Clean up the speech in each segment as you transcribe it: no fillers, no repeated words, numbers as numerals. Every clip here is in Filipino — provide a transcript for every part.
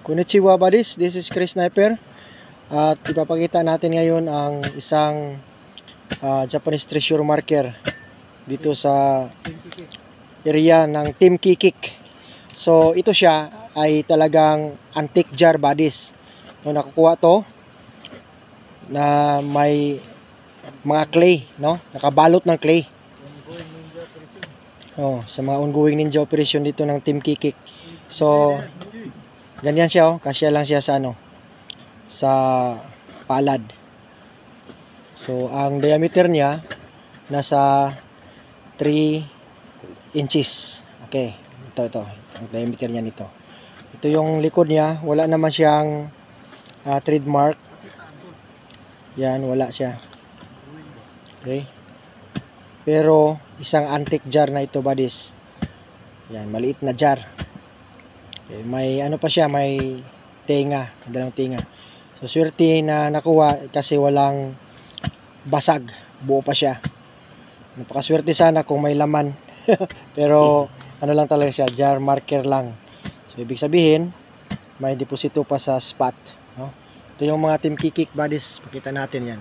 Konnichiwa buddies, this is Chris Sniper at ipapakita natin ngayon ang isang Japanese treasure marker dito sa area ng Team Kikik. So ito siya ay talagang antique jar buddies. So, nakukuha to na may mga clay, no? Nakabalot ng clay. Oh, sa mga ongoing ninja operation dito ng Team Kikik. So ganyan siya, oh. Kasya lang siya sa sa palad. So ang diameter niya nasa 3 inches. Okay, ito ang diameter niya nito. Ito yung likod niya, wala naman siyang trademark. Yan, wala siya. Okay. Pero isang antique jar na ito buddies. Yan, maliit na jar. Okay, may ano pa siya, may tenga, dalawang tenga. So swerte na nakuha kasi walang basag, buo pa siya. Napakaswerte sana kung may laman. Pero ano lang talaga siya, jar marker lang. So ibig sabihin, may deposito pa sa spot, no? Ito yung mga Team Kikik buddies, pakita natin yan.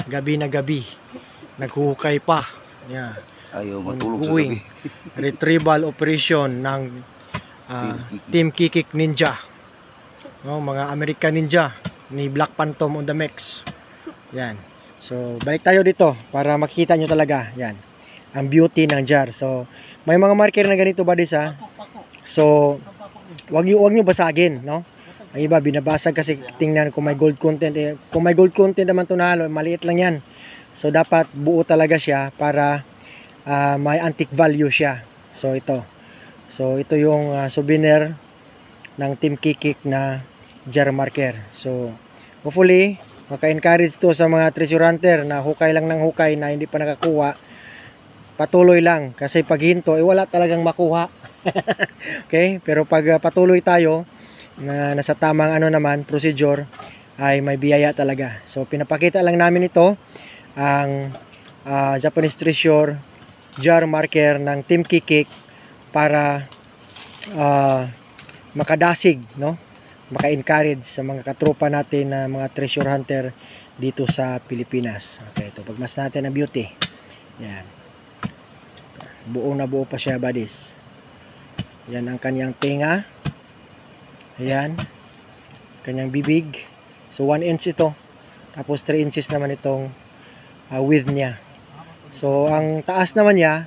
Gabi na gabi, naghuhukay pa. Yan. Ayaw matulog sa gabi. Retrieval operation ng Team Kikik Ninja, no, mga American Ninja ni Black Phantom on the mix. Yan. So balik tayo dito para makita nyo talaga yan ang beauty ng jar. So may mga marker na ganito buddies ha. So wag nyo basagin, no? Ang iba binabasag kasi tingnan kung may gold content, kung may gold content naman to na halo, maliit lang yan. So dapat buo talaga siya para may antique value siya. So ito yung souvenir ng Team Kikik na jar marker. So hopefully maka-encourage to sa mga treasure hunter na hukay lang ng hukay na hindi pa nakakuha. Patuloy lang kasi pag hinto wala talagang makuha. Okay, pero pag patuloy tayo na nasa tamang naman procedure ay may biyaya talaga. So pinapakita lang namin ito ang Japanese treasure jar marker ng Team Kikik para makadasig, no? Maka-encourage sa mga katropa natin na mga treasure hunter dito sa Pilipinas. Okay, ito pagmas natin ang beauty. Yan. Buo na buo pa siya buddies. Yan ang kanyang tenga. Ayan. Kanyang bibig. So 1 inch ito. Tapos 3 inches naman itong width niya. So ang taas naman niya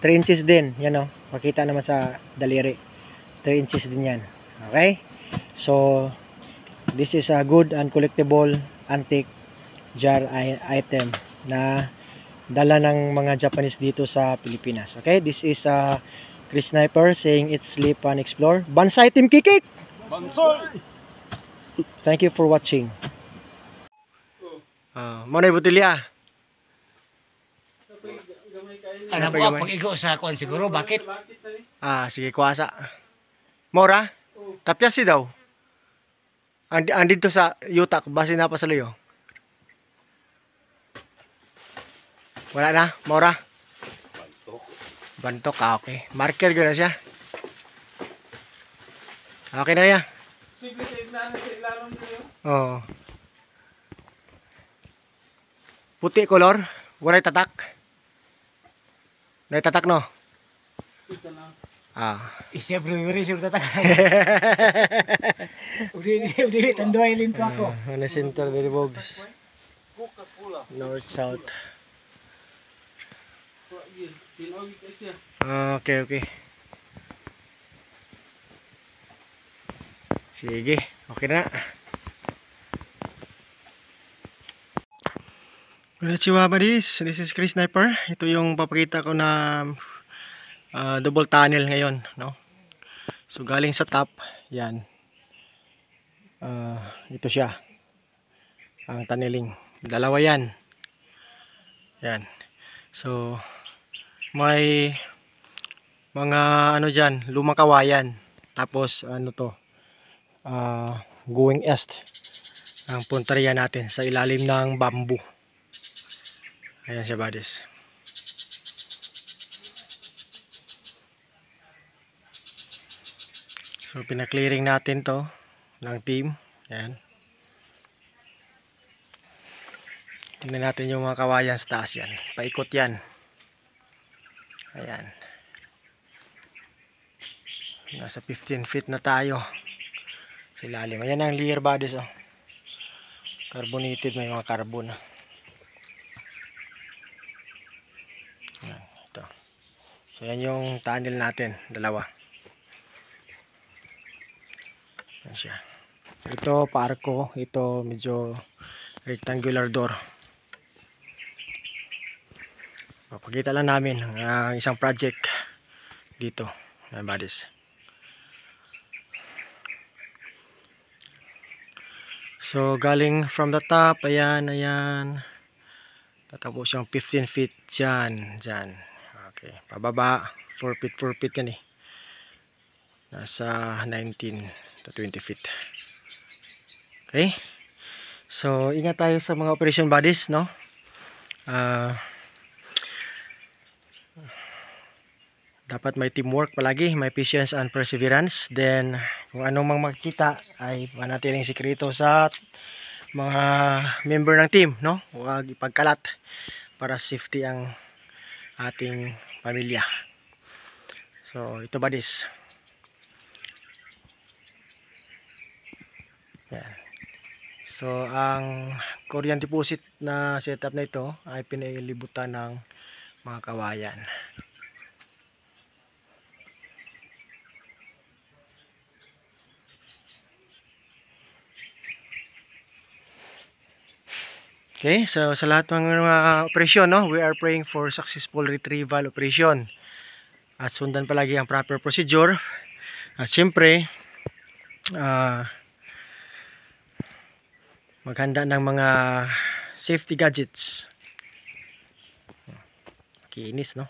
3 inches din. Yan o. Makita naman sa daliri. 3 inches din yan. Okay? So this is a good and collectible antique jar item na dala ng mga Japanese dito sa Pilipinas. Okay? This is Chris Sniper saying it's sleep and explore. Bansai Team Kikik! Bansai! Thank you for watching. Muna ibutilya. Ano po pag-igo sa kuan siguro, bakit? Sige, kuwasa. Mora? Tapyasi daw. Andito sa yutak, base na pa sa layo. Wala na, Mora? Bantok, okay. Marker ko na siya. Okay na yan. Oo. Puti color, wala tatak. May tatak no? February siguro tatakan. Uli tanduay linto ako. Ano center very bogs. North south. Okay. Sige, okay na. Konnichiwa buddies, this is Chris Sniper. Ito yung papakita ko na double tunnel ngayon, no? So galing sa top, yan. Ito siya. Ang tunneling. Dalawa yan. Yan. So may mga dyan, lumang kawayan. Tapos going east ang punteriya natin sa ilalim ng bamboo. Ayan siya buddies. So pinaklearing natin to ng team. Yan. Tingnan natin yung mga kawayan sa taas yan. Paikot yan. Ayan. Nasa 15 feet na tayo sa ilalim. Ayan ang layer bodies, oh. Carbonated, may mga carbon. Ayan, ito. So yan yung tunnel natin, dalawa. Ayan siya. Ito parko, ito medyo rectangular door. Papakita lang namin ang isang project dito. Ayan bodies. So galing from the top, ayan, ayan. Tatapos yung 15 feet dyan, dyan. Okay, pababa, 4 feet, 4 feet yan eh. Nasa 19 to 20 feet. Okay. So ingat tayo sa mga operation bodies, no? Dapat may teamwork palagi, may patience and perseverance. Then kung anong mang makikita ay manatiling sikreto sa mga member ng team, no? Huwag ipagkalat para safety ang ating pamilya. So ito buddies. Yan. So ang Korean deposit na setup na ito ay pinilibutan ng mga kawayan. Okay, so sa lahat ng mga operasyon, no, we are praying for successful retrieval operation. At sundan palagi ang proper procedure. At syempre, maghanda ng mga safety gadgets. Kinis, no?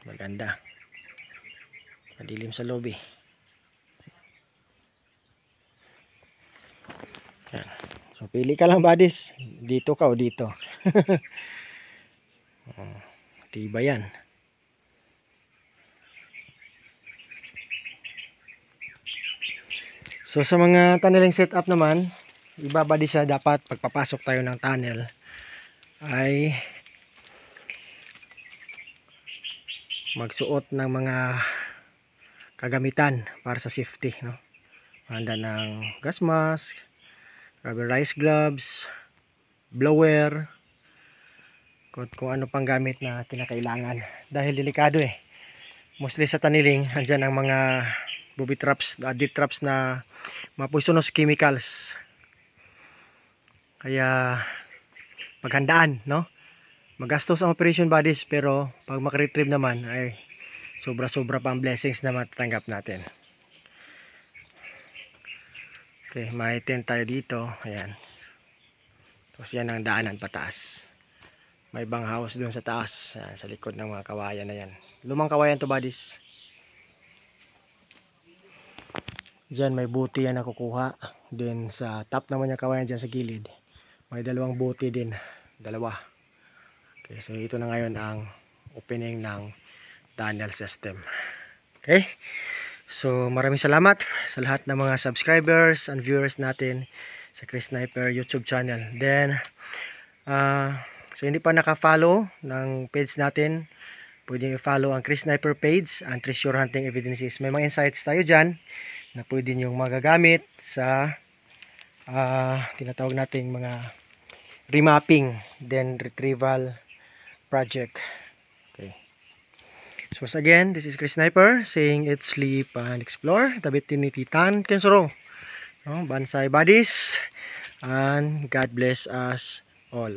Maganda. Madilim sa lobby. Yan. So pili ka lang buddies, dito ka o dito. Tiba yan. So sa mga tunneling setup naman, iba buddies, dapat pagpapasok tayo ng tunnel ay magsuot ng mga kagamitan para sa safety, no? Handa ng gas mask, rubberized gloves, blower, kung ano pang gamit na kinakailangan. Dahil delikado eh. Mostly sa tunneling, andyan ang mga booby traps, death traps na mga poisonous chemicals. Kaya paghandaan, no? Magastos ang operation bodies, pero pag makaretrieve naman ay sobra-sobra pa ang blessings na matatanggap natin. Okay, may tent tayo dito. Ayan. Tapos yan ang daanan pataas. May bang house doon sa taas. Ayan, sa likod ng mga kawayan na yan. Lumang kawayan to buddies. Diyan may buti yan nakukuha. Then sa top naman yung kawayan dyan sa gilid, may dalawang buti din. Dalawa. Okay, so ito na ngayon ang opening ng tunnel system. Okay. So maraming salamat sa lahat ng mga subscribers and viewers natin sa Chris Sniper YouTube channel. Then so hindi pa naka-follow ng page natin, pwede i-follow ang Chris Sniper page and Treasure Hunting Evidences. May mga insights tayo dyan na pwede nyo magagamit sa tinatawag nating mga remapping then retrieval project. Okay. So once again, this is Chris Sniper saying it's sleep and explore. Tabit tinititan kensoro. Bansay buddies, and God bless us all.